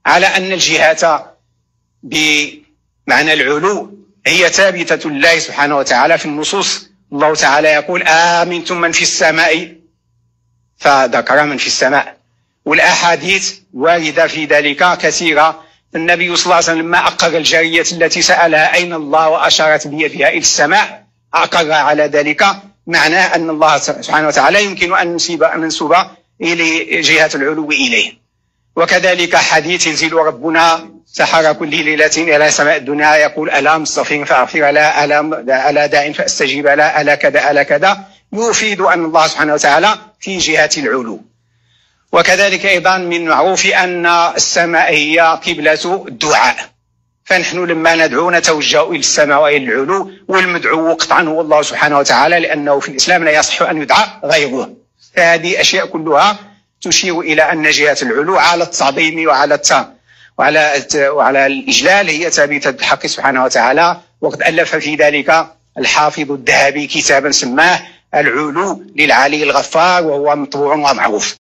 على أن الجهات بمعنى العلو هي ثابتة لله سبحانه وتعالى في النصوص. الله تعالى يقول: آمنتم من في السماء، فذكر من في السماء، والأحاديث واردة في ذلك كثيرة. النبي صلى الله عليه وسلم لما أقر الجارية التي سألها أين الله وأشارت بيدها إلى السماء أقر على ذلك، معناه أن الله سبحانه وتعالى يمكن أن ننسب إلى جهة العلو إليه. وكذلك حديث: ينزل ربنا سحر كل ليلة إلى سماء الدنيا يقول: ألا مستغفر فأغفر له، ألا داع فأستجيب له، ألا كذا ألا كذا، يفيد أن الله سبحانه وتعالى في جهة العلو. وكذلك أيضا من معروف أن السماء هي قبلة الدعاء، فنحن لما ندعو نتوجه إلى السماء وإلى العلو، والمدعو قطعا هو الله سبحانه وتعالى، لأنه في الإسلام لا يصح أن يدعى غيره. فهذه أشياء كلها تشير إلى أن جهة العلو على التعظيم وعلى الإجلال هي ثابتة بالحق سبحانه وتعالى. وقد ألف في ذلك الحافظ الذهبي كتابا سماه العلو للعلي الغفار، وهو مطبوع ومعروف.